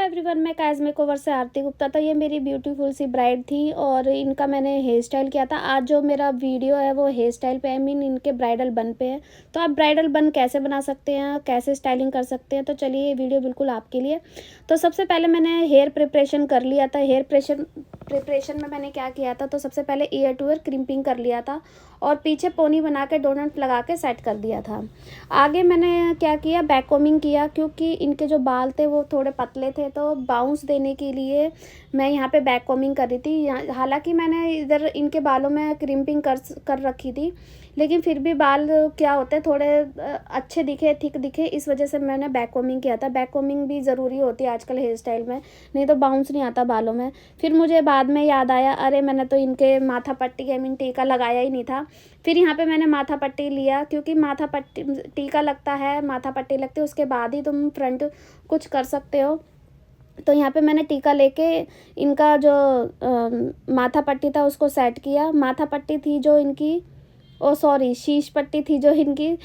Everyone, मैं काज़ makeover से आरती गुप्ता। तो ये मेरी ब्यूटीफुल सी ब्राइड थी और इनका मैंने हेयर स्टाइल किया था। आज जो मेरा वीडियो है वो हेयर स्टाइल पे, आई मीन इनके ब्राइडल बन पे है। तो आप ब्राइडल बन कैसे बना सकते हैं, कैसे स्टाइलिंग कर सकते हैं, तो चलिए ये वीडियो बिल्कुल आपके लिए। तो सबसे पहले मैंने हेयर प्रिपरेशन कर लिया था। हेयर प्रिपरेशन में मैंने क्या किया था, तो सबसे पहले ईयर टू ईयर क्रिम्पिंग कर लिया था और पीछे पोनी बना के डोनट लगा के सेट कर दिया था। आगे मैंने क्या किया, बैक कोमिंग किया, क्योंकि इनके जो बाल थे वो थोड़े पतले थे, तो बाउंस देने के लिए मैं यहाँ पे बैक कोमिंग कर रही थी। हालांकि मैंने इधर इनके बालों में क्रिम्पिंग कर रखी थी, लेकिन फिर भी बाल क्या होते हैं, थोड़े अच्छे दिखे, थिक दिखे, इस वजह से मैंने बैक कोमिंग किया था। बैक कोमिंग भी ज़रूरी होती है आजकल हेयर स्टाइल में, नहीं तो बाउंस नहीं आता बालों में। फिर मुझे बाद में याद आया, अरे मैंने तो इनके माथा पट्टी, आई मीन टीका लगाया ही नहीं था। फिर यहाँ पे मैंने माथा पट्टी लिया, क्योंकि माथा पट्टी टीका लगता है, माथा पट्टी लगती है, उसके बाद ही तुम फ्रंट कुछ कर सकते हो। तो यहाँ पे मैंने टीका लेके इनका जो माथा पट्टी था उसको सेट किया। माथा पट्टी थी जो इनकी, ओ सॉरी, शीश पट्टी थी जो इनकी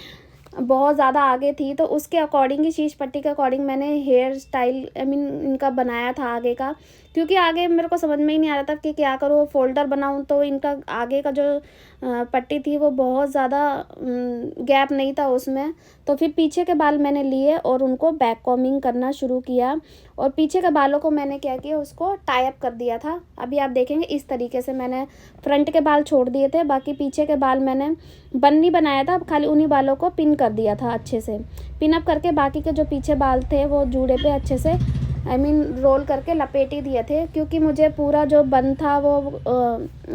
बहुत ज़्यादा आगे थी, तो उसके अकॉर्डिंग ही, शीश पट्टी के अकॉर्डिंग मैंने हेयर स्टाइल, आई मीन इनका बनाया था आगे का। क्योंकि आगे मेरे को समझ में ही नहीं आ रहा था कि क्या करूँ, फोल्डर बनाऊँ, तो इनका आगे का जो पट्टी थी वो बहुत ज़्यादा गैप नहीं था उसमें। तो फिर पीछे के बाल मैंने लिए और उनको बैक कॉमिंग करना शुरू किया, और पीछे के बालों को मैंने क्या किया, उसको टाई अप कर दिया था। अभी आप देखेंगे इस तरीके से मैंने फ्रंट के बाल छोड़ दिए थे, बाकी पीछे के बाल मैंने बन नहीं बनाया था, खाली उन्हीं बालों को पिन कर दिया था अच्छे से। पिन अप करके बाकी के जो पीछे बाल थे वो जूड़े पे अच्छे से, आई मीन रोल करके लपेट ही दिए थे, क्योंकि मुझे पूरा जो बन था वो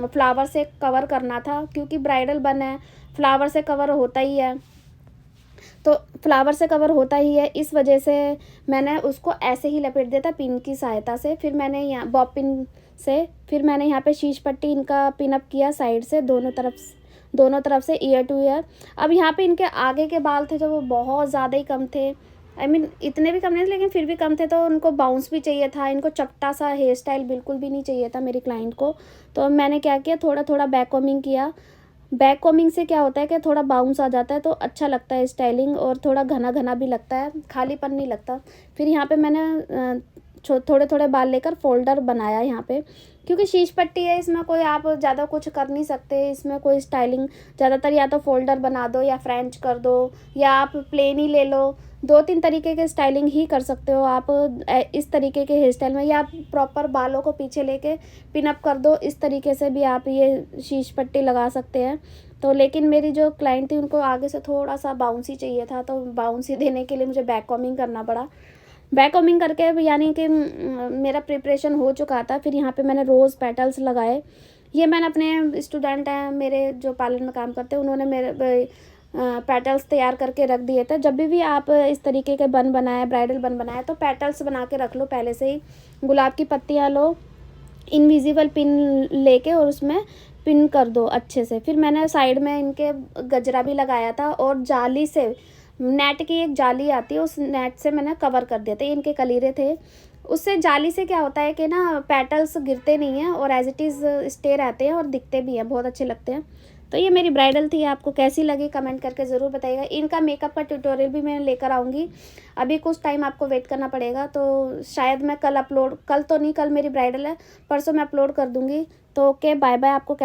फ्लावर से कवर करना था, क्योंकि ब्राइडल बन है, फ्लावर से कवर होता ही है। तो फ्लावर से कवर होता ही है, इस वजह से मैंने उसको ऐसे ही लपेट दिया था पिन की सहायता से। फिर मैंने यहाँ बॉब पिन से, फिर मैंने यहाँ पे शीश पट्टी इनका पिन अप किया साइड से, दोनों तरफ से, ईयर टू ईयर। अब यहाँ पे इनके आगे के बाल थे जो वो बहुत ज़्यादा ही कम थे, आई मीन इतने भी कम नहीं थे, लेकिन फिर भी कम थे, तो उनको बाउंस भी चाहिए था, इनको चपटा सा हेयर स्टाइल बिल्कुल भी नहीं चाहिए था मेरी क्लाइंट को। तो मैंने क्या किया, थोड़ा थोड़ा बैक कॉमिंग किया। बैक कॉमिंग से क्या होता है कि थोड़ा बाउंस आ जाता है, तो अच्छा लगता है स्टाइलिंग, और थोड़ा घना घना भी लगता है, खालीपन नहीं लगता। फिर यहाँ पे मैंने थोड़े थोड़े बाल लेकर फोल्डर बनाया यहाँ पे, क्योंकि शीश पट्टी है, इसमें कोई आप ज़्यादा कुछ कर नहीं सकते, इसमें कोई स्टाइलिंग ज़्यादातर या तो फोल्डर बना दो या फ्रेंच कर दो, या आप प्लेन ही ले लो। दो तीन तरीके के स्टाइलिंग ही कर सकते हो आप इस तरीके के हेयर स्टाइल में, या आप प्रॉपर बालों को पीछे लेके पिन अप कर दो, इस तरीके से भी आप ये शीश पट्टी लगा सकते हैं। तो लेकिन मेरी जो क्लाइंट थी उनको आगे से थोड़ा सा बाउंस ही चाहिए था, तो बाउंस ही देने के लिए मुझे बैक कॉमिंग करना पड़ा। बैक कॉमिंग करके यानी कि मेरा प्रिपरेशन हो चुका था। फिर यहाँ पे मैंने रोज़ पेटल्स लगाए। ये मैंने अपने स्टूडेंट हैं मेरे जो पार्लर में काम करते हैं, उन्होंने मेरे पेटल्स तैयार करके रख दिए थे। जब भी आप इस तरीके के बन बनाए, ब्राइडल बन बनाए, तो पेटल्स बना के रख लो पहले से ही। गुलाब की पत्तियाँ लो, इनविजिबल पिन लेके और उसमें पिन कर दो अच्छे से। फिर मैंने साइड में इनके गजरा भी लगाया था, और जाली से, नेट की एक जाली आती है, उस नेट से मैंने कवर कर दिया था। इनके कलीरे थे, उससे जाली से क्या होता है कि ना पेटल्स गिरते नहीं हैं, और एज इट इज़ स्टे रहते हैं, और दिखते भी हैं, बहुत अच्छे लगते हैं। तो ये मेरी ब्राइडल थी, आपको कैसी लगी कमेंट करके ज़रूर बताइएगा। इनका मेकअप का ट्यूटोरियल भी मैं लेकर आऊँगी, अभी कुछ टाइम आपको वेट करना पड़ेगा। तो शायद मैं कल तो नहीं, कल मेरी ब्राइडल है, परसों मैं अपलोड कर दूँगी। तो ओके, बाय बाय। आपको कैसा